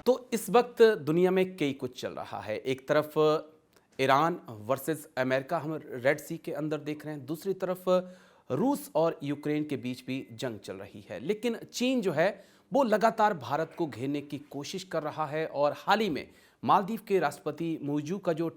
तो इस वक्त दुनिया में कई कुछ चल रहा है। एक तरफ ईरान वर्सेस अमेरिका हम रेड सी के अंदर देख रहे हैं, दूसरी तरफ रूस और यूक्रेन के बीच भी जंग चल रही है। लेकिन चीन जो है वो लगातार भारत को घेरने की कोशिश कर रहा है और हाल ही में मालदीव के राष्ट्रपति मुइज़ू का जो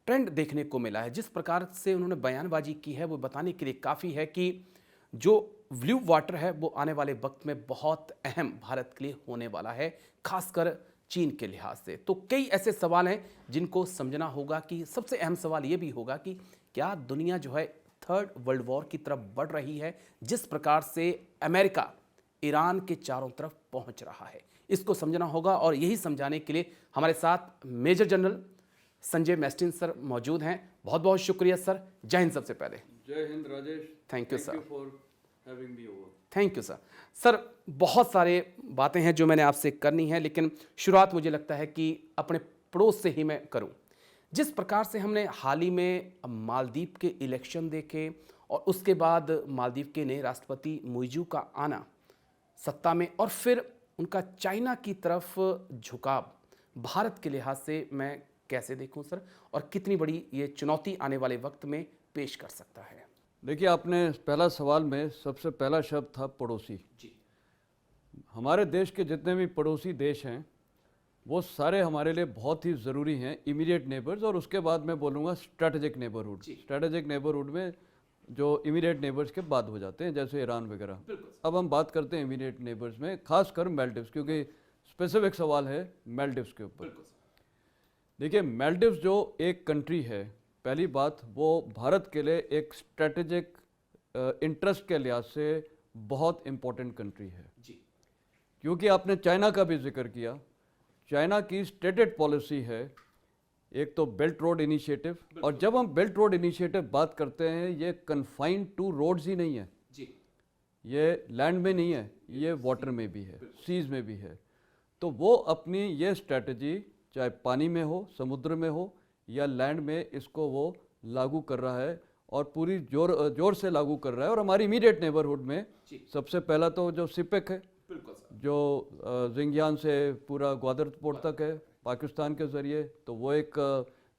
ट्रेंड देखने को मिला है, जिस प्रकार से उन्होंने बयानबाजी की है, वो बताने के लिए काफ़ी है कि जो ब्लू वाटर है वो आने वाले वक्त में बहुत अहम भारत के लिए होने वाला है, खासकर चीन के लिहाज से। तो कई ऐसे सवाल हैं जिनको समझना होगा कि सबसे अहम सवाल ये भी होगा कि क्या दुनिया जो है थर्ड वर्ल्ड वॉर की तरफ बढ़ रही है, जिस प्रकार से अमेरिका ईरान के चारों तरफ पहुंच रहा है। इसको समझना होगा और यही समझाने के लिए हमारे साथ मेजर जनरल संजय मैस्टिन सर मौजूद हैं। बहुत बहुत शुक्रिया सर। जय हिंद। सबसे पहले जय Hind Rajesh. Thank you sir for having me over. Thank you sir. Sir बहुत सारे बातें हैं जो मैंने आपसे करनी है, लेकिन शुरुआत मुझे लगता है कि अपने पड़ोस से ही मैं करूं। जिस प्रकार से हमने हाल ही में मालदीव के इलेक्शन देखे और उसके बाद मालदीव के नए राष्ट्रपति मुइज़ू का आना सत्ता में और फिर उनका चाइना की तरफ झुकाव, भारत के लिहाज से मैं कैसे देखूं सर, और कितनी बड़ी ये चुनौती आने वाले वक्त में पेश कर सकता है? देखिए, आपने पहला सवाल में सबसे पहला शब्द था पड़ोसी जी। हमारे देश के जितने भी पड़ोसी देश हैं वो सारे हमारे लिए बहुत ही ज़रूरी हैं, इमीडिएट नेबर्स, और उसके बाद मैं बोलूँगा स्ट्रेटेजिक नेबरहुड। स्ट्रेटेजिक नेबरहुड में जो इमीडिएट नेबर्स के बाद हो जाते हैं, जैसे ईरान वगैरह। अब हम बात करते हैं इमीडिएट नेबर्स में, खासकर मालदीव्स, क्योंकि स्पेसिफिक सवाल है मालदीव्स के ऊपर। देखिए, मालदीव्स जो एक कंट्री है, पहली बात वो भारत के लिए एक स्ट्रेटेजिक इंटरेस्ट के लिहाज से बहुत इम्पोर्टेंट कंट्री है जी। क्योंकि आपने चाइना का भी जिक्र किया। चाइना की स्टेटेड पॉलिसी है एक तो बेल्ट रोड इनिशिएटिव, और जब हम बेल्ट रोड इनिशिएटिव बात करते हैं ये कन्फाइंड टू रोड्स ही नहीं है जी। ये लैंड में नहीं है, ये वाटर में भी है, सीज में भी है। तो वो अपनी ये स्ट्रेटजी चाहे पानी में हो, समुद्र में हो या लैंड में, इसको वो लागू कर रहा है और पूरी जोर से लागू कर रहा है। और हमारी इमीडिएट नेबरहुड में सबसे पहला तो जो सिपेक है, जो जिंगयान से पूरा ग्वादर पोर्ट तक है पाकिस्तान के ज़रिए, तो वो एक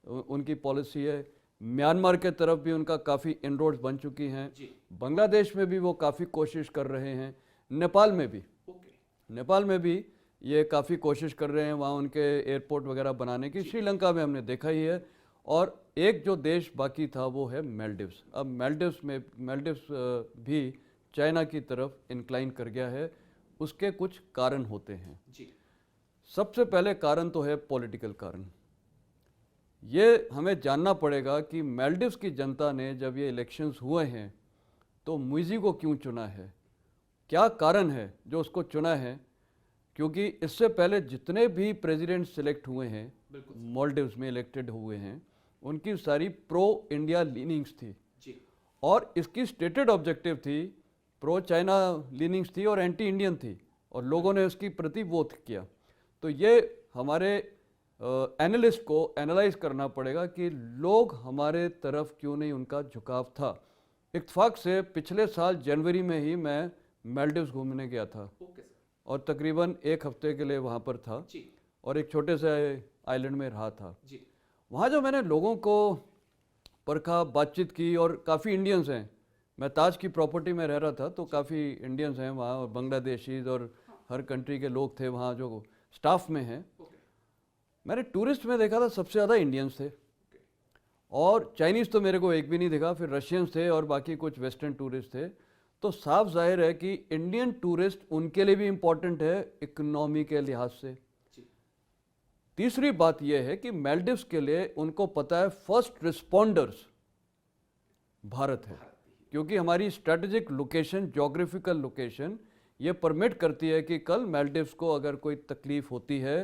उनकी पॉलिसी है। म्यांमार के तरफ भी उनका काफ़ी इनरोड्स बन चुकी हैं। बांग्लादेश में भी वो काफ़ी कोशिश कर रहे हैं। नेपाल में भी ये काफ़ी कोशिश कर रहे हैं वहाँ उनके एयरपोर्ट वगैरह बनाने की। श्रीलंका में हमने देखा ही है। और एक जो देश बाकी था वो है मालदीव्स। अब मालदीव्स भी चाइना की तरफ इंक्लाइन कर गया है। उसके कुछ कारण होते हैं जी। सबसे पहले कारण तो है पॉलिटिकल कारण। ये हमें जानना पड़ेगा कि मालदीव्स की जनता ने जब ये इलेक्शंस हुए हैं तो मुइज़ी को क्यों चुना है, क्या कारण है जो उसको चुना है। क्योंकि इससे पहले जितने भी प्रेसिडेंट सिलेक्ट हुए हैं मालदीव्स में इलेक्टेड हुए हैं, उनकी सारी प्रो इंडिया लीनिंग्स थी जी। और इसकी स्टेटेड ऑब्जेक्टिव थी, प्रो चाइना लीनिंग्स थी और एंटी इंडियन थी, और लोगों ने उसकी प्रति वोट किया। तो ये हमारे एनालिस्ट को एनालाइज करना पड़ेगा कि लोग हमारे तरफ क्यों नहीं उनका झुकाव था। इत्तेफाक से पिछले साल जनवरी में ही मैं मालदीव्स घूमने गया था और तकरीबन एक हफ्ते के लिए वहाँ पर था और एक छोटे से आइलैंड में रहा था। वहाँ जो मैंने लोगों को परखा, बातचीत की, और काफ़ी इंडियंस हैं। मैं ताज की प्रॉपर्टी में रह रहा था तो काफ़ी इंडियंस हैं वहाँ, और बांग्लादेशीज और हर कंट्री के लोग थे वहाँ जो स्टाफ में हैं। मैंने टूरिस्ट में देखा था सबसे ज़्यादा इंडियंस थे, और चाइनीज़ तो मेरे को एक भी नहीं दिखा, फिर रशियंस थे और बाकी कुछ वेस्टर्न टूरिस्ट थे। तो साफ जाहिर है कि इंडियन टूरिस्ट उनके लिए भी इम्पॉर्टेंट है इकोनॉमी के लिहाज से। तीसरी बात यह है कि मालदीव्स के लिए उनको पता है फर्स्ट रिस्पॉन्डर्स भारत है, क्योंकि हमारी स्ट्रेटेजिक लोकेशन, ज्योग्राफिकल लोकेशन ये परमिट करती है कि कल मालदीव्स को अगर कोई तकलीफ होती है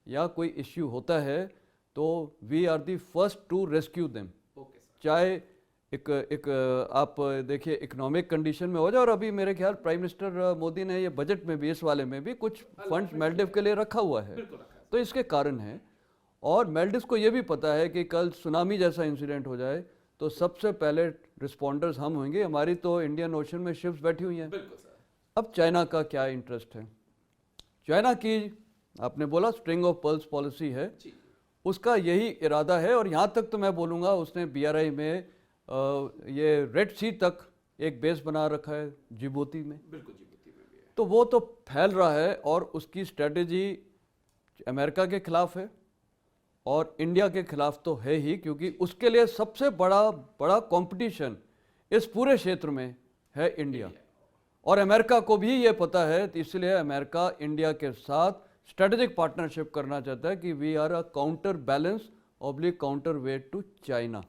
या कोई इश्यू होता है तो we are the first to rescue them. चाहे एक आप देखिए इकोनॉमिक कंडीशन में हो जाए, और अभी मेरे ख्याल प्राइम मिनिस्टर मोदी ने ये बजट में भी, इस वाले में भी कुछ फंड्स मालदीव के लिए रखा हुआ है, तो इसके कारण है। और मालदीव्स को ये भी पता है कि कल सुनामी जैसा इंसिडेंट हो जाए तो सबसे पहले रिस्पॉन्डर्स हम होंगे। हमारी तो इंडियन ओशन में शिप्स बैठी हुई हैं। अब चाइना का क्या इंटरेस्ट है? चाइना की आपने बोला स्ट्रिंग ऑफ पर्ल्स पॉलिसी है, उसका यही इरादा है। और यहाँ तक तो मैं बोलूँगा उसने बीआरआई में ये रेड सी तक एक बेस बना रखा है जिबूती में, तो वो तो फैल रहा है और उसकी स्ट्रेटजी अमेरिका के खिलाफ है और इंडिया के खिलाफ तो है ही, क्योंकि उसके लिए सबसे बड़ा कंपटीशन इस पूरे क्षेत्र में है इंडिया। और अमेरिका को भी ये पता है, तो इसलिए अमेरिका इंडिया के साथ स्ट्रेटेजिक पार्टनरशिप करना चाहता है कि we are a counter balance oblique counter weight to China.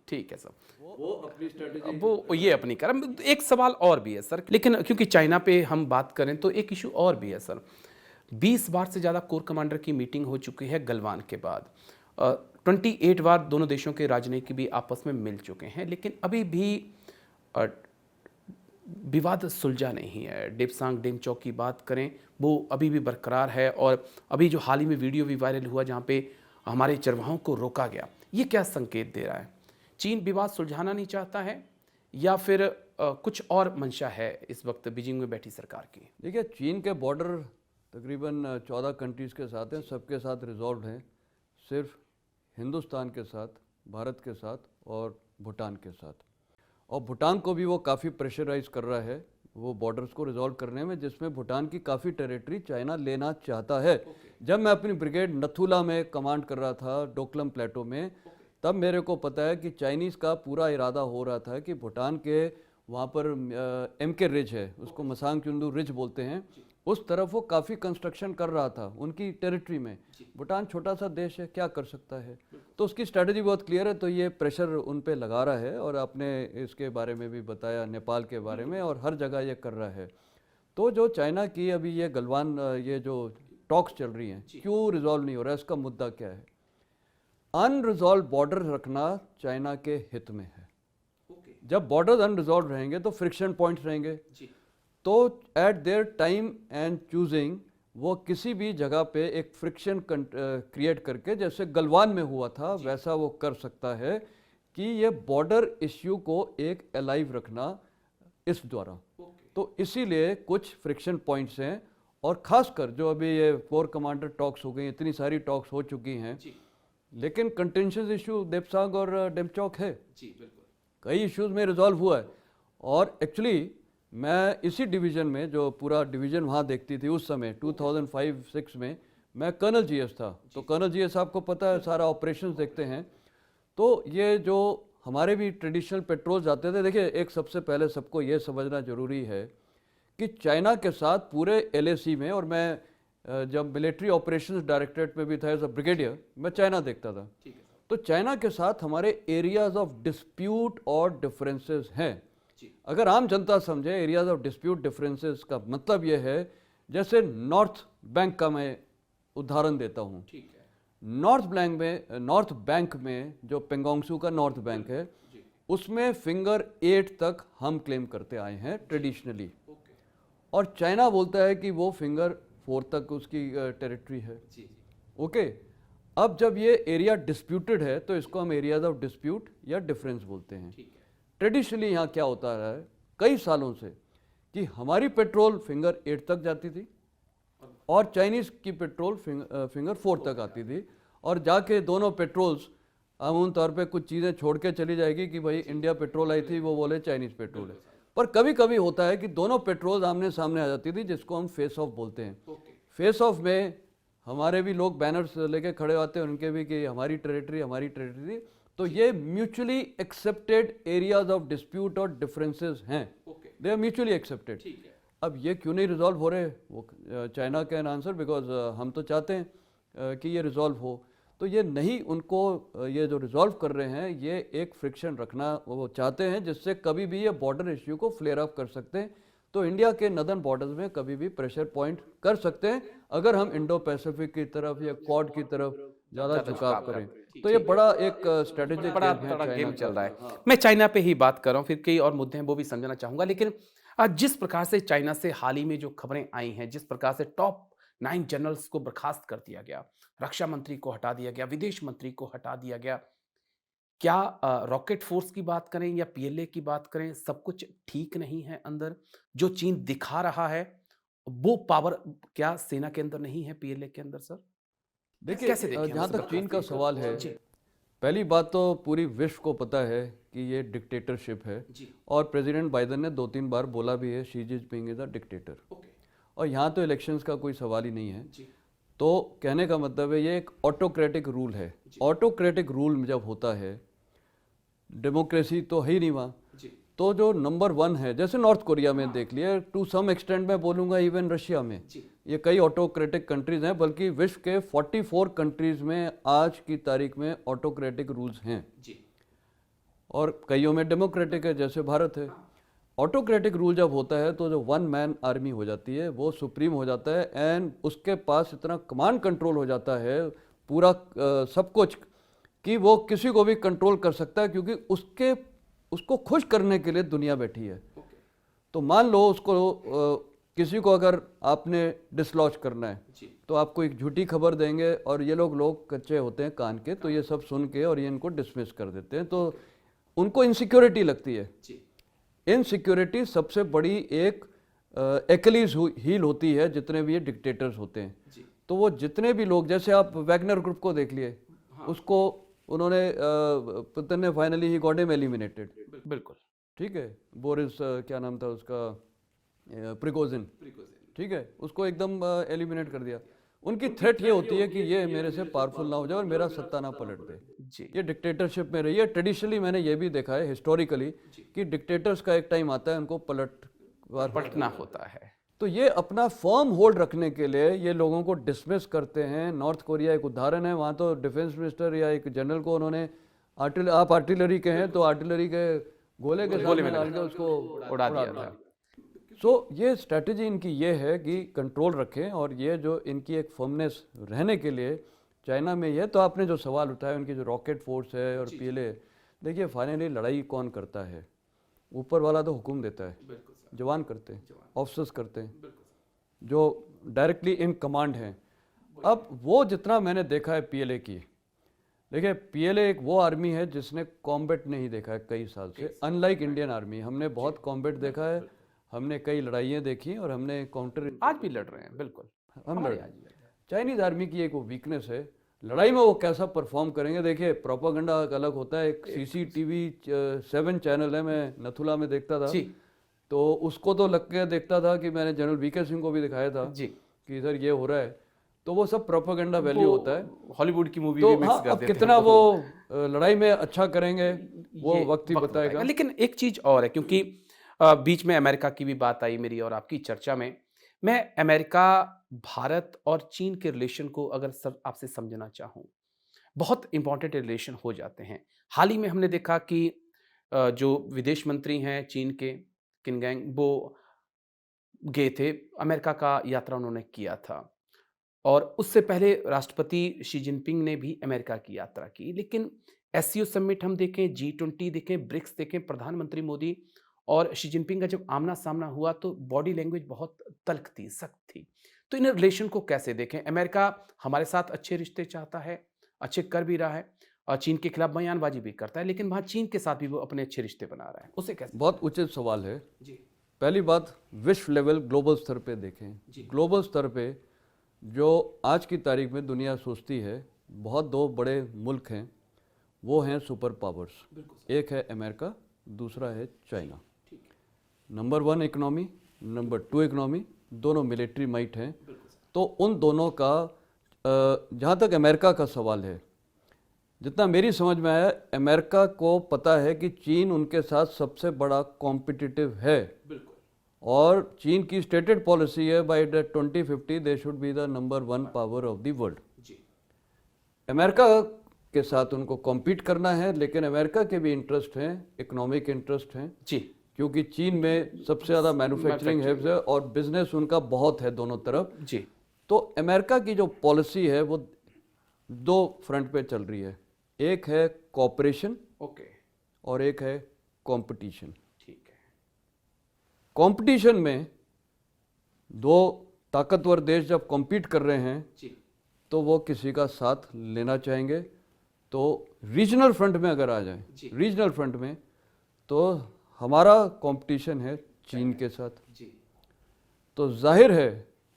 ठीक है सर, वो अपनी स्ट्रेटेजी वो ये अपनी कर। एक सवाल और भी है सर, लेकिन क्योंकि चाइना पे हम बात करें तो एक इशू और भी है सर। 20 बार से ज़्यादा कोर कमांडर की मीटिंग हो चुकी है गलवान के बाद। 28 बार दोनों देशों के राजनयिक भी आपस में मिल चुके हैं, लेकिन अभी भी अ, विवाद सुलझा नहीं है। डेप्सांग डेमचौक की बात करें, वो अभी भी बरकरार है। और अभी जो हाल ही में वीडियो भी वायरल हुआ जहाँ पे हमारे चरवाहों को रोका गया, ये क्या संकेत दे रहा है? चीन विवाद सुलझाना नहीं चाहता है या फिर कुछ और मंशा है इस वक्त बीजिंग में बैठी सरकार की? देखिए, चीन के बॉर्डर तकरीबन 14 कंट्रीज़ के साथ हैं, सबके साथ रिजॉल्व हैं। सिर्फ हिंदुस्तान के साथ, भारत के साथ और भूटान के साथ। और भूटान को भी वो काफ़ी प्रेशराइज कर रहा है वो बॉर्डर्स को रिजॉल्व करने में, जिसमें भूटान की काफ़ी टेरिटरी चाइना लेना चाहता है। जब मैं अपनी ब्रिगेड नथुला में कमांड कर रहा था डोकलम प्लेटो में, तब मेरे को पता है कि चाइनीज़ का पूरा इरादा हो रहा था कि भूटान के वहाँ पर MK रिज है, उसको मसांग चुंदू रिज बोलते हैं, उस तरफ वो काफ़ी कंस्ट्रक्शन कर रहा था उनकी टेरिटरी में। भूटान छोटा सा देश है, क्या कर सकता है, तो उसकी स्ट्रेटजी बहुत क्लियर है। तो ये प्रेशर उन पे लगा रहा है और आपने इसके बारे में भी बताया, नेपाल के बारे में, और हर जगह ये कर रहा है। तो जो चाइना की अभी ये गलवान ये जो टॉक्स चल रही हैं, क्यों रिजॉल्व नहीं हो रहा है, इसका मुद्दा क्या है? अनरिजॉल्व बॉर्डर रखना चाइना के हित में है। जब बॉर्डर अनरिजॉल्व रहेंगे तो फ्रिक्शन पॉइंट्स रहेंगे, तो eight their time and choosing वो किसी भी जगह पे एक फ्रिक्शन क्रिएट करके, जैसे गलवान में हुआ था, वैसा वो कर सकता है कि ये बॉर्डर इश्यू को एक अलाइव रखना इस द्वारा। तो इसीलिए कुछ फ्रिक्शन पॉइंट्स हैं, और खासकर जो अभी ये कोर कमांडर टॉक्स हो गई, इतनी सारी टॉक्स हो चुकी हैं, लेकिन कंटेंशियस इशू देपसांग और डेमचौक है। कई इश्यूज में रिजॉल्व हुआ है। और एक्चुअली मैं इसी डिवीज़न में, जो पूरा डिवीज़न वहाँ देखती थी उस समय 2005-06 में, मैं कर्नल जीएस था। तो कर्नल जीएस आपको पता है सारा ऑपरेशंस देखते हैं। तो ये जो हमारे भी ट्रेडिशनल पेट्रोल जाते थे, देखिए एक सबसे पहले सबको ये समझना ज़रूरी है कि चाइना के साथ पूरे LAC में, और मैं जब मिलिट्री ऑपरेशंस डायरेक्टरेट में भी था एज अ ब्रिगेडियर, मैं चाइना देखता था। तो चाइना के साथ हमारे एरियाज ऑफ डिस्प्यूट और डिफरेंसेस हैं। अगर आम जनता समझे एरियाज ऑफ डिस्प्यूट डिफरेंसेस का मतलब यह है, जैसे नॉर्थ बैंक का मैं उदाहरण देता हूँ। नॉर्थ बैंक में जो पेंगोंगसू का नॉर्थ बैंक है, उसमें फिंगर 8 तक हम क्लेम करते आए हैं ट्रेडिशनली, और चाइना बोलता है कि वो फिंगर 4 तक उसकी टेरिटरी है। ओके, अब जब ये एरिया डिस्प्यूटेड है तो इसको हम एरियाज ऑफ डिस्प्यूट या डिफरेंस बोलते हैं। ट्रेडिशनली यहाँ क्या होता रहा है कई सालों से कि हमारी पेट्रोल फिंगर 8 तक जाती थी और चाइनीज़ की पेट्रोल फिंगर 4 तक आती थी, और जाके दोनों पेट्रोल्स अमूमन तौर पे कुछ चीज़ें छोड़ के चली जाएगी कि भाई इंडिया पेट्रोल आई थी, वो बोले चाइनीज़ पेट्रोल है। पर कभी कभी होता है कि दोनों पेट्रोल आमने सामने आ जाती थी, जिसको हम फेस ऑफ बोलते हैं। फेस ऑफ में हमारे भी लोग बैनर्स लेके खड़े होते हैं, उनके भी कि हमारी टेरिटरी। तो ये mutually accepted areas of dispute और डिफरेंसेस हैं, दे आर म्यूचुअली एक्सेप्टेड। अब ये क्यों नहीं रिजॉल्व हो रहे, वो चाइना कैन आंसर, बिकॉज हम तो चाहते हैं कि ये रिजॉल्व हो। तो ये नहीं, उनको ये जो रिजॉल्व कर रहे हैं ये एक फ्रिक्शन रखना वो चाहते हैं, जिससे कभी भी ये बॉर्डर इश्यू को फ्लेयर अप कर सकते हैं। तो इंडिया के नदर्न बॉर्डर्स में कभी भी प्रेशर पॉइंट कर सकते हैं अगर हम इंडो पैसिफिक की तरफ या क्वाड की तरफ ज़्यादा झुकाव करें। तो ये बड़ा एक स्ट्रेटेजिक बड़ा गेम चल रहा है। मैं चाइना पे ही बात कर रहा हूँ, फिर कई और मुद्दे हैं वो भी समझना चाहूँगा। लेकिन आज जिस प्रकार से चाइना से हाल ही में जो खबरें आई हैं, जिस प्रकार से टॉप 9 जनरल्स को बर्खास्त कर दिया गया, रक्षा मंत्री को हटा दिया गया, विदेश मंत्री को हटा दिया गया, क्या रॉकेट फोर्स की बात करें या PLA की बात करें, सब कुछ ठीक नहीं है अंदर? जो चीन दिखा रहा है वो पावर क्या सेना के अंदर नहीं है, पीएलए के अंदर सर? देखिए कैसे देखें हम जहाँ इसे तक चीन का बताइए? सवाल है, जी, पहली बात तो पूरी विश्व को पता है कि ये डिक्टेटरशिप है जी, और प्रेसिडेंट बाइडेन ने 2-3 बार बोला भी है Xi Jinping is a dictator. Okay, और यहाँ तो इलेक्शंस का कोई सवाल ही नहीं है। जी, तो कहने का मतलब है ये एक ऑटोक्रेटिक रूल है। ऑटोक्रेटिक रूल जब होता है, डेमोक्रेसी तो है ही नहीं वहाँ। जी, तो जो नंबर 1 है, जैसे नॉर्थ कोरिया में देख लिया, टू सम एक्सटेंट मैं बोलूँगा इवन रशिया में, जी, ये कई ऑटोक्रेटिक कंट्रीज हैं, बल्कि विश्व के 44 कंट्रीज में आज की तारीख में ऑटोक्रेटिक रूल्स हैं जी, और कईयों में डेमोक्रेटिक है, जैसे भारत है। ऑटोक्रेटिक रूल जब होता है तो जो 1 मैन आर्मी हो जाती है, वो सुप्रीम हो जाता है एंड उसके पास इतना कमांड कंट्रोल हो जाता है पूरा सब कुछ, कि वो किसी को भी कंट्रोल कर सकता है, क्योंकि उसको खुश करने के लिए दुनिया बैठी है। ओके, तो मान लो उसको किसी को अगर आपने डिसलॉज करना है, जी, तो आपको एक झूठी खबर देंगे और ये लोग कच्चे होते हैं कान के, तो ये सब सुन के और ये इनको डिसमिस कर देते हैं, तो उनको इनसिक्योरिटी लगती है। जी, इनसिक्योरिटी सबसे बड़ी एक एक्लीज हील होती है जितने भी ये डिक्टेटर्स होते हैं। जी, तो वो जितने भी लोग, जैसे आप वैगनर ग्रुप को देख लिए, उसको उन्होंने पुतिन ने finally he got him eliminated. बिल्कुल, ठीक है, बोरिस क्या नाम था उसका, प्रिगोजिन, ठीक है, उसको एकदम एलिमिनेट कर दिया। उनकी थ्रेट ये होती है कि ये मेरे से पावरफुल ना हो जाए और मेरा सत्ता ना पलट दे। जी, ये डिक्टेटरशिप में रही है। ट्रेडिशनली मैंने ये भी देखा है हिस्टोरिकली कि डिक्टेटर्स का एक टाइम आता है उनको पलटना होता है। तो ये अपना फर्म होल्ड रखने के लिए ये लोगों को डिसमिस करते हैं। नॉर्थ कोरिया एक उदाहरण है, वहाँ तो डिफेंस मिनिस्टर या एक जनरल को उन्होंने आप आर्टिलरी के हैं तो आर्टिलरी के गोले के साथ में डाल के उसको उड़ा दिया था। सो ये स्ट्रैटेजी इनकी ये है कि कंट्रोल रखें, और ये जो इनकी एक फर्मनेस रहने के लिए चाइना में ये, तो आपने जो सवाल उठाया उनकी जो रॉकेट फोर्स है और पीएलए, देखिए फाइनली लड़ाई कौन करता है? ऊपर वाला तो हुक्म देता है, जवान करते हैं, ऑफिसर्स करते हैं, जो डायरेक्टली इन कमांड हैं। अब वो जितना मैंने देखा है पीएलए की, देखिए पीएलए एक वो आर्मी है जिसने कॉम्बैट नहीं देखा है कई साल से, अनलाइक इंडियन आर्मी। हमने बहुत कॉम्बैट देखा है, हमने कई लड़ाइयाँ देखी और हमने काउंटर आज भी लड़ रहे हैं, बिल्कुल। हम लड़। चाइनीज आर्मी की एक वो वीकनेस है, लड़ाई में वो कैसा परफॉर्म करेंगे। देखिए प्रोपागेंडा अलग होता है, एक सीसीटीवी 7 चैनल है, मैं नथुला में देखता था, जी, तो उसको तो लग के देखता था कि मैंने जनरल वीके सिंह को भी दिखाया था जी, कि सर ये हो रहा है, तो वो सब प्रोपागेंडा वैल्यू होता है। हॉलीवुड की मूवी तो भी मिक्स हाँ, कर अब देते हैं कितना तो वो लड़ाई में अच्छा करेंगे वो ये वक्त ही बताएगा। लेकिन एक चीज और है, क्योंकि बीच में अमेरिका की भी बात आई मेरी और आपकी चर्चा में। मैं अमेरिका, भारत और चीन के रिलेशन को अगर सर आपसे समझना चाहूँ, बहुत इंपॉर्टेंट रिलेशन हो जाते हैं। हाल ही में हमने देखा कि जो विदेश मंत्री हैं चीन के, किनगैंग, वो गए थे, अमेरिका का यात्रा उन्होंने किया था। और उससे पहले राष्ट्रपति शी जिनपिंग ने भी अमेरिका की यात्रा की। लेकिन एससीओ समिट हम देखें, जी20 देखें, ब्रिक्स देखें, प्रधानमंत्री मोदी और शी जिनपिंग का जब आमना-सामना हुआ तो बॉडी लैंग्वेज बहुत तल्ख थी, सख्त थी। तो इन रिलेशन को कैसे देखें? अमेरिका हमारे साथ अच्छे रिश्ते चाहता है, अच्छे कर भी रहा है और चीन के खिलाफ बयानबाजी भी करता है, लेकिन वहाँ चीन के साथ भी वो अपने अच्छे रिश्ते बना रहा है। उसे कैसे? बहुत उचित सवाल है। जी, पहली बात, विश्व लेवल ग्लोबल स्तर पे देखें, ग्लोबल स्तर पे जो आज की तारीख में दुनिया सोचती है, बहुत 2 बड़े मुल्क हैं, वो हैं सुपर पावर्स। एक है अमेरिका, दूसरा है China. Number 1 economy, number 2 economy, दोनों मिलिट्री माइट हैं। तो उन दोनों का जहाँ तक अमेरिका का सवाल है, जितना मेरी समझ में आया, अमेरिका को पता है कि चीन उनके साथ सबसे बड़ा कॉम्पिटिटिव है, और चीन की स्टेटेड पॉलिसी है by 2050 they should be the number 1 power of the world. America के साथ उनको कॉम्पीट करना है, लेकिन अमेरिका के भी इंटरेस्ट हैं, इकोनॉमिक इंटरेस्ट हैं, जी, क्योंकि चीन में सबसे ज़्यादा मैन्युफैक्चरिंग हब्स है और बिजनेस उनका बहुत है दोनों तरफ। जी, तो अमेरिका की जो पॉलिसी है वो 2 फ्रंट पे चल रही है, एक है कॉपरेशन ओके, और एक है कंपटीशन। ठीक है, कंपटीशन में 2 ताकतवर देश जब कॉम्पीट कर रहे हैं जी, तो वो किसी का साथ लेना चाहेंगे। तो रीजनल फ्रंट में अगर आ जाए, रीजनल फ्रंट में तो हमारा कंपटीशन है चीन के साथ। जी, तो जाहिर है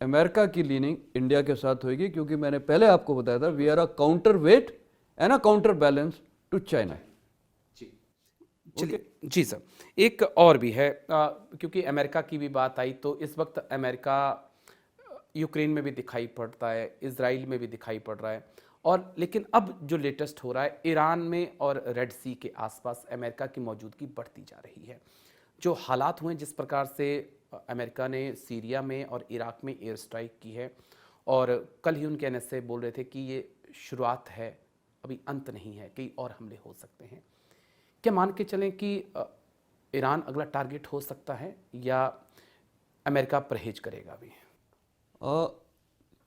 अमेरिका की लीनिंग इंडिया के साथ होगी, क्योंकि मैंने पहले आपको बताया था we are a counter weight and a counter balance to China. चलिए जी सर, एक और भी है क्योंकि अमेरिका की भी बात आई तो इस वक्त अमेरिका यूक्रेन में भी दिखाई पड़ता है, इजराइल में भी दिखाई पड़ रहा है, और लेकिन अब जो लेटेस्ट हो रहा है ईरान में और रेड सी के आसपास अमेरिका की मौजूदगी बढ़ती जा रही है। जो हालात हुए जिस प्रकार से अमेरिका ने सीरिया में और इराक में एयर स्ट्राइक की है, और कल ही उनके एनएसए बोल रहे थे कि ये शुरुआत है, अभी अंत नहीं है, कई और हमले हो सकते हैं। क्या मान के चलें कि ईरान अगला टारगेट हो सकता है या अमेरिका परहेज करेगा अभी?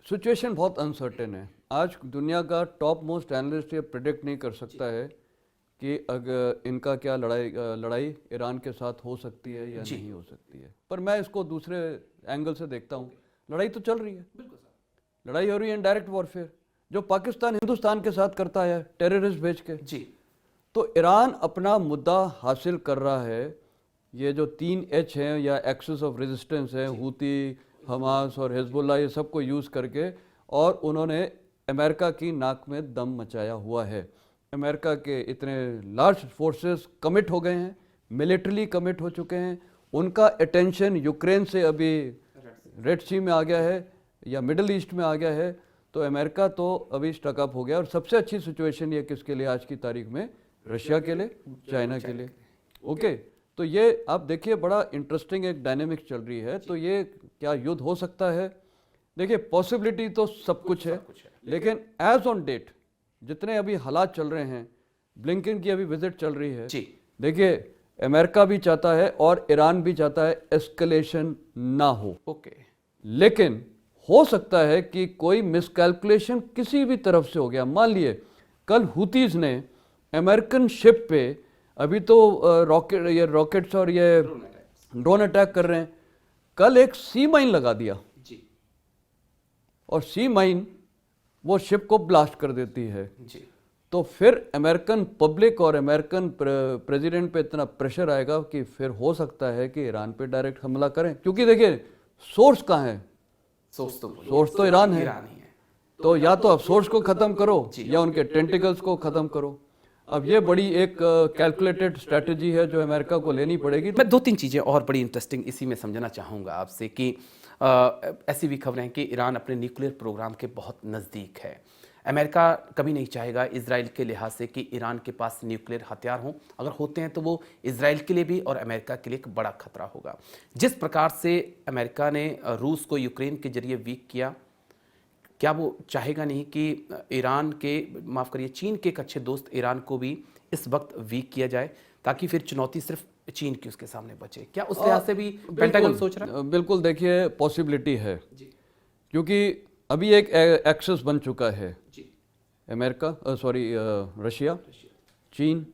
सिचुएशन बहुत अनसर्टेन है। आज दुनिया का टॉप मोस्ट एनालिस्ट ये प्रिडिक्ट नहीं कर सकता है कि अगर इनका क्या लड़ाई ईरान के साथ हो सकती है या नहीं हो सकती है। पर मैं इसको दूसरे एंगल से देखता हूँ। लड़ाई तो चल रही है, लड़ाई हो रही है इनडायरेक्ट वॉरफेयर, जो पाकिस्तान हिंदुस्तान के साथ करता है टेररिस्ट भेज के। जी, तो ईरान अपना मुद्दा हासिल कर रहा है। ये जो 3H हैं या एक्सेस ऑफ रेजिस्टेंस है, हूती, हमास और हिजबुल्लाह, ये सबको यूज़ करके, और उन्होंने अमेरिका की नाक में दम मचाया हुआ है। अमेरिका के इतने लार्ज फोर्सेस कमिट हो गए हैं, मिलिट्रली कमिट हो चुके हैं, उनका अटेंशन यूक्रेन से अभी रेड सी में आ गया है या मिडल ईस्ट में आ गया है। तो अमेरिका तो अभी स्टकअप हो गया। और सबसे अच्छी सिचुएशन ये किसके लिए आज की तारीख में? रशिया के लिए, चाइना के लिए। ओके, तो ये आप देखिए बड़ा इंटरेस्टिंग एक डायनेमिक चल रही है। तो ये क्या युद्ध हो सकता है? देखिए पॉसिबिलिटी तो सब कुछ है, लेकिन एज ऑन डेट जितने अभी हालात चल रहे हैं, ब्लिंकन की अभी विजिट चल रही है, देखिए अमेरिका भी चाहता है और ईरान भी चाहता है एस्केलेशन ना हो। ओके, लेकिन हो सकता है कि कोई मिसकैलकुलेशन किसी भी तरफ से हो गया। मान लिए कल हुतीज ने अमेरिकन शिप पे, अभी तो रॉकेट्स और ये ड्रोन अटैक कर रहे हैं, कल एक सी माइन लगा दिया जी, और सी माइन वो शिप को ब्लास्ट कर देती है। जी, तो फिर अमेरिकन पब्लिक और अमेरिकन प्रेसिडेंट पे इतना प्रेशर आएगा कि फिर हो सकता है कि ईरान पे डायरेक्ट हमला करें। क्योंकि देखिए सोर्स कहाँ है? सोर्स तो ईरान है। तो या तो आप सोर्स को खत्म करो या उनके टेंटिकल्स को खत्म करो। अब ये बड़ी एक कैलकुलेटेड स्ट्रेटजी है जो अमेरिका को लेनी पड़ेगी। मैं 2-3 चीज़ें और बड़ी इंटरेस्टिंग इसी में समझना चाहूँगा आपसे कि ऐसी भी खबरें हैं कि ईरान अपने न्यूक्लियर प्रोग्राम के बहुत नज़दीक है। अमेरिका कभी नहीं चाहेगा इजराइल के लिहाज से कि ईरान के पास न्यूक्लियर हथियार हों। अगर होते हैं तो वो इजराइल के लिए भी और अमेरिका के लिए एक बड़ा खतरा होगा। जिस प्रकार से अमेरिका ने रूस को यूक्रेन के जरिए वीक किया, क्या वो चाहेगा नहीं कि ईरान के, माफ़ करिए, चीन के एक अच्छे दोस्त ईरान को भी इस वक्त वीक किया जाए, ताकि फिर चुनौती सिर्फ चीन की उसके सामने बचे? क्या उस लिहाज से भी पेंटागन सोच रहा है? बिल्कुल, देखिए पॉसिबिलिटी है, क्योंकि अभी एक एक्सेस बन चुका है। अमेरिका, रशिया, चीन,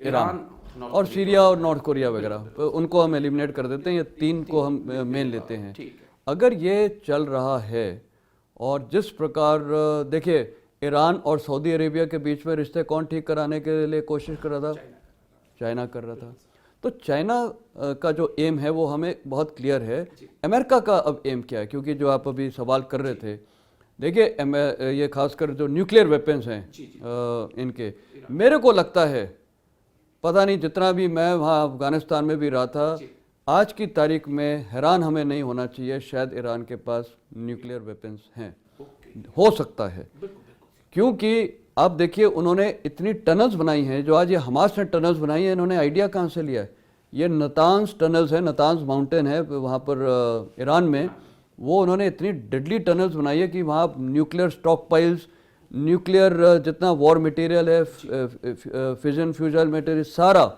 ईरान और सीरिया और नॉर्थ कोरिया वगैरह, उनको हम एलिमिनेट कर देते हैं। ये 3 को हम मेन लेते हैं। अगर ये चल रहा है और जिस प्रकार देखिए ईरान और सऊदी अरेबिया के बीच में रिश्ते कौन ठीक कराने के लिए कोशिश कर रहा था? चाइना कर रहा था। तो चाइना का जो एम है वो हमें बहुत क्लियर है। अमेरिका का अब एम क्या है? क्योंकि जो आप अभी सवाल कर रहे थे, देखिए ये खासकर जो न्यूक्लियर वेपन्स हैं इनके, मेरे को लगता है, पता नहीं, जितना भी मैं वहाँ अफगानिस्तान में भी रहा था, आज की तारीख में हैरान हमें नहीं होना चाहिए, शायद ईरान के पास न्यूक्लियर वेपन्स हैं। हो सकता है, क्योंकि आप देखिए उन्होंने इतनी टनल्स बनाई हैं। जो आज ये हमास ने टनल्स बनाई है, इन्होंने आइडिया कहाँ से लिया है? ये नतांस टनल्स है, नतांस माउंटेन है वहाँ पर ईरान में, वो उन्होंने इतनी डेडली टनल्स बनाई है कि वहाँ न्यूक्लियर स्टॉक पाइल्स, न्यूक्लियर जितना वॉर मटेरियल है, फिजन फ्यूजल मटेरियल, सारा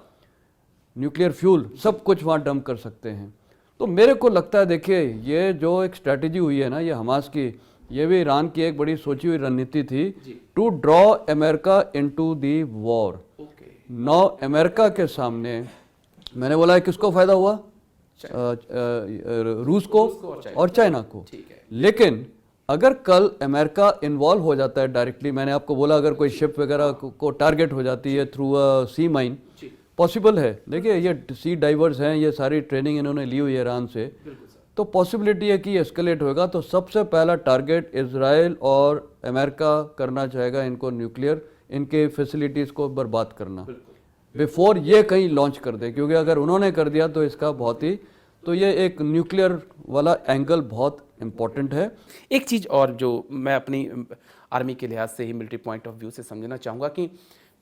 न्यूक्लियर फ्यूल, सब कुछ वहाँ डंप कर सकते हैं। तो मेरे को लगता है, देखिए ये जो एक स्ट्रैटेजी हुई है ना ये हमास की, ये भी ईरान की एक बड़ी सोची हुई रणनीति थी, to draw America into the war. Now America के सामने, मैंने बोला है किसको फायदा हुआ? रूस को और चाइना को। लेकिन अगर कल अमेरिका इन्वॉल्व हो जाता है डायरेक्टली, मैंने आपको बोला अगर कोई शिप वगैरह को टारगेट हो जाती है through a sea mine, possible है। देखिए ये सी डाइवर्स हैं, ये सारी ट्रेनिंग इन्होंने ली हुई है ईरान से, तो पॉसिबिलिटी है कि एस्केलेट होगा। तो सबसे पहला टारगेट इजराइल और अमेरिका करना चाहेगा इनको, न्यूक्लियर इनके फैसिलिटीज़ को बर्बाद करना बिफोर ये कहीं लॉन्च कर दे, क्योंकि अगर उन्होंने कर दिया तो इसका बहुत ही, तो ये एक न्यूक्लियर वाला एंगल बहुत इम्पोर्टेंट है। एक चीज़ और जो मैं अपनी आर्मी के लिहाज से ही मिलिट्री पॉइंट ऑफ व्यू से समझना चाहूँगा कि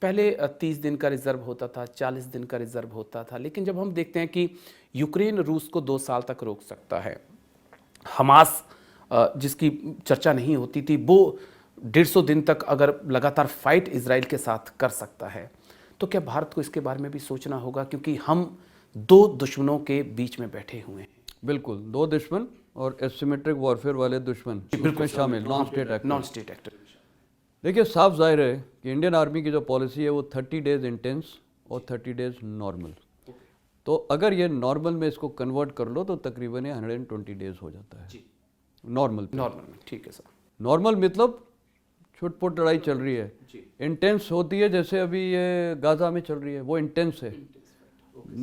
पहले 30 दिन का रिजर्व होता था, 40 दिन का रिजर्व होता था, लेकिन जब हम देखते हैं कि यूक्रेन रूस को 2 साल तक रोक सकता है, हमास जिसकी चर्चा नहीं होती थी वो 150 दिन तक अगर लगातार फाइट इजराइल के साथ कर सकता है, तो क्या भारत को इसके बारे में भी सोचना होगा, क्योंकि हम 2 दुश्मनों के बीच में बैठे हुए हैं। बिल्कुल, 2 दुश्मन और एसिमेट्रिक वॉरफेयर वाले दुश्मन बिल्कुल शामिल, नॉन स्टेट एक्टर। देखिए साफ जाहिर है कि इंडियन आर्मी की जो पॉलिसी है वो 30 डेज इंटेंस और 30 डेज नॉर्मल। तो अगर ये नॉर्मल में इसको कन्वर्ट कर लो तो तकरीबन 120 डेज हो जाता है नॉर्मल। नॉर्मल, ठीक है सर। नॉर्मल मतलब छुटपुट लड़ाई चल रही है, इंटेंस होती है जैसे अभी ये गाजा में चल रही है, वो इंटेंस है।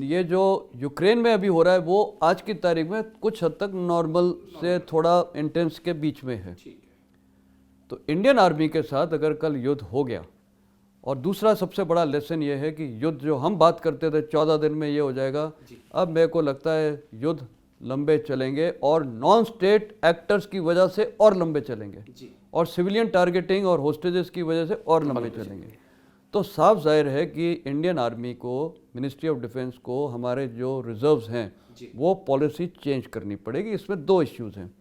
ये जो यूक्रेन में अभी हो रहा है वो आज की तारीख में कुछ हद तक नॉर्मल से थोड़ा इंटेंस के बीच में है। तो इंडियन आर्मी के साथ अगर कल युद्ध हो गया, और दूसरा सबसे बड़ा लेसन ये है कि युद्ध जो हम बात करते थे 14 दिन में ये हो जाएगा, अब मेरे को लगता है युद्ध लंबे चलेंगे और नॉन स्टेट एक्टर्स की वजह से और लंबे चलेंगे, और सिविलियन टारगेटिंग और होस्टेजेस की वजह से और लंबे चलेंगे। तो साफ जाहिर है कि इंडियन आर्मी को, मिनिस्ट्री ऑफ डिफेंस को हमारे जो रिजर्व्स हैं वो पॉलिसी चेंज करनी पड़ेगी। इसमें 2 इश्यूज हैं।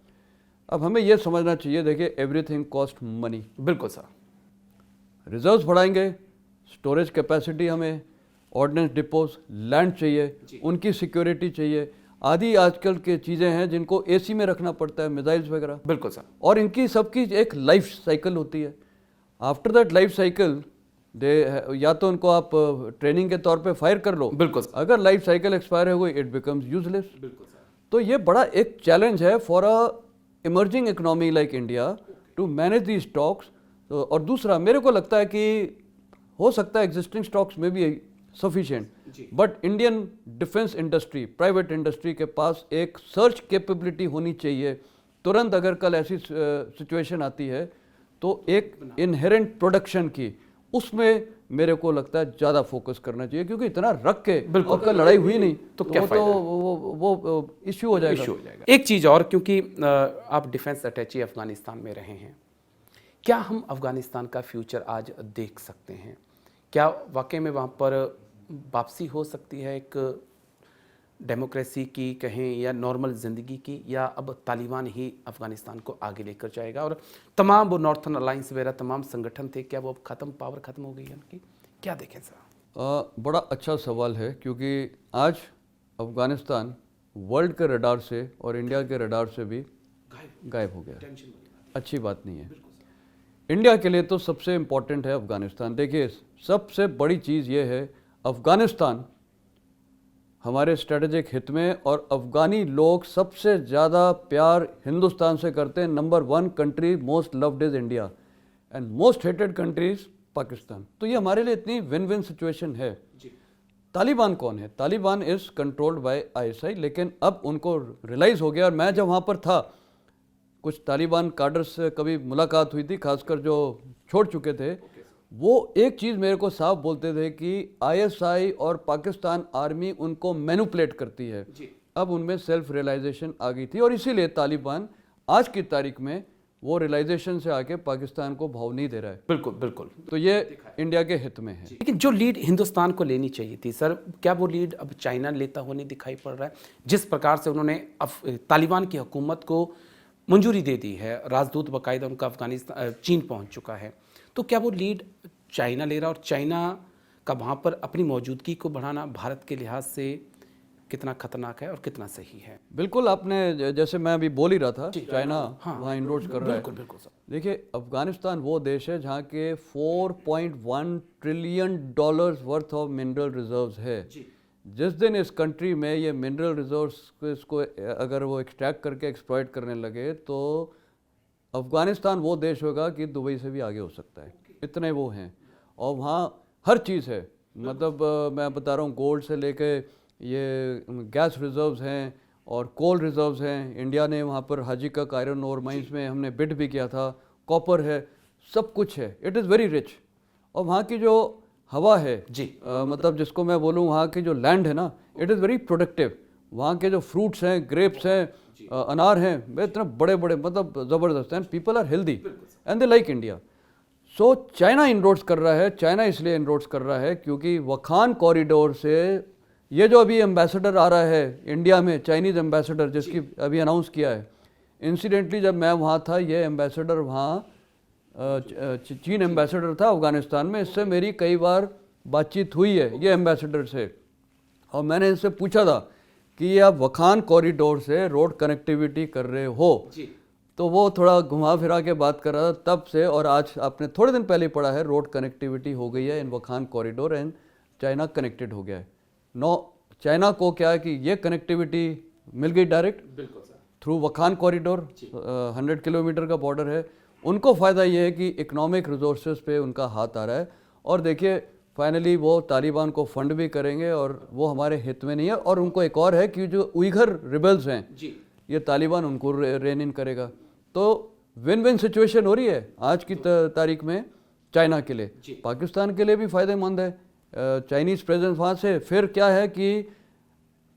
अब हमें यह समझना चाहिए, देखिए एवरीथिंग कॉस्ट मनी। बिल्कुल सर। रिजर्व्स बढ़ाएंगे, स्टोरेज कैपेसिटी, हमें ऑर्डिनेंस डिपोज, लैंड चाहिए, उनकी सिक्योरिटी चाहिए, आदि आजकल के चीज़ें हैं जिनको एसी में रखना पड़ता है, मिसाइल्स वगैरह। बिल्कुल सर। और इनकी सबकी एक लाइफ साइकिल होती है। आफ्टर दैट लाइफ साइकिल दे, या तो उनको आप ट्रेनिंग के तौर पे फायर कर लो, बिल्कुल सर। अगर लाइफ साइकिल एक्सपायर हो गई इट बिकम्स यूजलेस। बिल्कुल सर। तो ये बड़ा एक चैलेंज है for a emerging economy like India to manage the stocks. और दूसरा मेरे को लगता है कि हो सकता है एग्जिस्टिंग स्टॉक्स में भी sufficient, but Indian defence industry, private industry के पास एक सर्च कैपेबिलिटी होनी चाहिए। तुरंत अगर कल ऐसी सिचुएशन आती है तो एक इनहेरेंट प्रोडक्शन की, उसमें मेरे को लगता है ज़्यादा फोकस करना चाहिए, क्योंकि इतना रख के और कल लड़ाई हुई नहीं तो क्या फायदा, वो इश्यू हो जाएगा। एक चीज़ और, क्योंकि आप डिफेंस अटैची अफगानिस्तान में रहे हैं, क्या हम अफगानिस्तान का फ्यूचर आज देख सकते हैं? क्या वाकई में वहाँ पर वापसी हो सकती है एक डेमोक्रेसी की कहें या नॉर्मल ज़िंदगी की, या अब तालिबान ही अफ़गानिस्तान को आगे लेकर जाएगा और तमाम वो नॉर्थन अलायंस वगैरह तमाम संगठन थे, क्या वो अब ख़त्म, पावर ख़त्म हो गई है उनकी? क्या देखें सर? बड़ा अच्छा सवाल है, क्योंकि आज अफ़गानिस्तान वर्ल्ड के रडार से और इंडिया के रडार से भी गायब हो गया। अच्छी बात नहीं है। इंडिया के लिए तो सबसे इम्पॉर्टेंट है अफ़गानिस्तान। देखिए सबसे बड़ी चीज़ ये है, अफ़गानिस्तान हमारे स्ट्रेटेजिक हित में, और अफ़गानी लोग सबसे ज़्यादा प्यार हिंदुस्तान से करते हैं। Number 1 country most loved is India and most hated country is Pakistan. तो ये हमारे लिए इतनी विन विन सिचुएशन है। तालिबान कौन है? Taliban is controlled by ISI, लेकिन अब उनको रियलाइज़ हो गया, और मैं जब वहाँ पर था कुछ तालिबान काडर से कभी मुलाकात हुई थी, खासकर जो छोड़ चुके थे, वो एक चीज़ मेरे को साफ बोलते थे कि ISI और पाकिस्तान आर्मी उनको मैनिपुलेट करती है। अब उनमें सेल्फ रियलाइजेशन आ गई थी, और इसीलिए तालिबान आज की तारीख में वो रियलाइजेशन से आके पाकिस्तान को भाव नहीं दे रहा है। बिल्कुल बिल्कुल। तो ये इंडिया के हित में है। लेकिन जो लीड हिंदुस्तान को लेनी चाहिए थी सर, क्या वो लीड अब चाइना लेता होने दिखाई पड़ रहा है? जिस प्रकार से उन्होंने तालिबान की हुकूमत को मंजूरी दे दी है, राजदूत बाकायदा उनका अफगानिस्तान चीन पहुंच चुका है, तो क्या वो लीड चाइना ले रहा, और चाइना का वहाँ पर अपनी मौजूदगी को बढ़ाना भारत के लिहाज से कितना खतरनाक है और कितना सही है? बिल्कुल, आपने जैसे मैं अभी बोल ही रहा था, चाइना वहाँ इनरोच कर रहा है। बिल्कुल बिल्कुल सर। देखिए अफगानिस्तान वो देश है जहाँ के $4.1 trillion worth of mineral reserves है। जिस दिन इस कंट्री में ये मिनरल रिजर्व्स इसको अगर वो एक्सट्रैक्ट करके एक्सप्लॉइट करने लगे तो अफगानिस्तान वो देश होगा कि दुबई से भी आगे हो सकता है, इतने वो हैं। और वहाँ हर चीज़ है, मतलब मैं बता रहा हूँ, गोल्ड से लेके ये गैस रिजर्व्स हैं और कोल रिजर्व्स हैं। इंडिया ने वहाँ पर हाजी का आयरन और माइंस में हमने बिड भी किया था। कॉपर है, सब कुछ है, इट इज़ वेरी रिच। और वहाँ की जो हवा है जी मतलब जिसको मैं बोलूँ, वहाँ की जो लैंड है ना, इट इज़ वेरी प्रोडक्टिव। वहाँ के जो फ्रूट्स हैं, ग्रेप्स हैं, अनार हैं, वे इतने बड़े बड़े मतलब ज़बरदस्त हैं। People are healthy and they like India. So China inroads कर रहा है। चाइना इसलिए इनरोड्स कर रहा है क्योंकि वखान कॉरिडोर से ये जो अभी एम्बेसडर आ रहा है इंडिया में, चाइनीज़ एम्बेसडर जिसकी अभी अनाउंस किया है, इंसिडेंटली जब मैं वहाँ था, ये एम्बेसडर वहाँ चीन एम्बेसडर था अफगानिस्तान में। इससे मेरी कई बार बातचीत हुई है ये एम्बेसडर से, और मैंने इनसे पूछा था कि ये आप वखान कॉरिडोर से रोड कनेक्टिविटी कर रहे हो, तो वो थोड़ा घुमा फिरा के बात कर रहा था तब से। और आज आपने थोड़े दिन पहले पढ़ा है, रोड कनेक्टिविटी हो गई है इन वखान कॉरिडोर एंड चाइना कनेक्टेड हो गया है। चाइना को क्या है कि ये कनेक्टिविटी मिल गई डायरेक्ट थ्रू वखान कॉरिडोर, 100 किलोमीटर का बॉर्डर है। उनको फ़ायदा ये है कि इकोनॉमिक रिसोर्सेज पे उनका हाथ आ रहा है। और देखिए फाइनली वो तालिबान को फंड भी करेंगे और वो हमारे हित में नहीं है। और उनको एक और है कि जो उइघर रिबल्स हैं, ये तालिबान उनको रेन इन करेगा। तो विन विन सिचुएशन हो रही है आज की तारीख में चाइना के लिए। पाकिस्तान के लिए भी फ़ायदेमंद है चाइनीज़ प्रेजेंस वहाँ से। फिर क्या है कि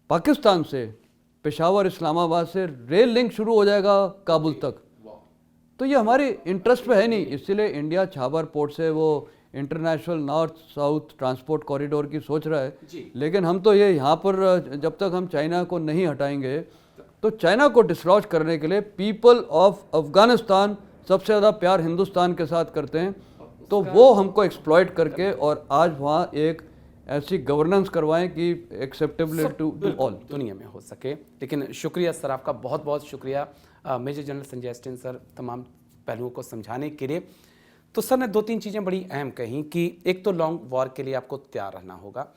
पाकिस्तान से पेशावर, इस्लामाबाद से रेल लिंक शुरू हो जाएगा काबुल तक। तो ये हमारे इंटरेस्ट में है नहीं, इसीलिए इंडिया छाबर पोर्ट से वो international north south transport corridor की सोच रहा है। लेकिन हम तो ये यहाँ पर जब तक हम चाइना को नहीं हटाएंगे, तो चाइना को डिसलॉज करने के लिए पीपल ऑफ अफगानिस्तान सबसे ज़्यादा प्यार हिंदुस्तान के साथ करते हैं। तो वो हमको एक्सप्लॉइट करके और आज वहाँ एक ऐसी गवर्नेंस करवाएं कि एक्सेप्टेबल टू ऑल दुनिया में हो सके। लेकिन शुक्रिया सर, आपका बहुत बहुत शुक्रिया मेजर जनरल संजय एस्टिन सर, तमाम पहलुओं को समझाने के लिए। तो सर ने 2-3 चीज़ें बड़ी अहम कहीं कि एक तो लॉन्ग वॉर के लिए आपको तैयार रहना होगा,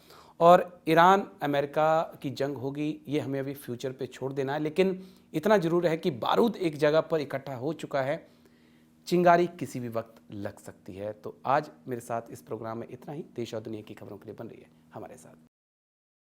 और ईरान अमेरिका की जंग होगी ये हमें अभी फ्यूचर पे छोड़ देना है। लेकिन इतना ज़रूर है कि बारूद एक जगह पर इकट्ठा हो चुका है, चिंगारी किसी भी वक्त लग सकती है। तो आज मेरे साथ इस प्रोग्राम में इतना ही। देश और दुनिया की खबरों के लिए बन रही है हमारे साथ।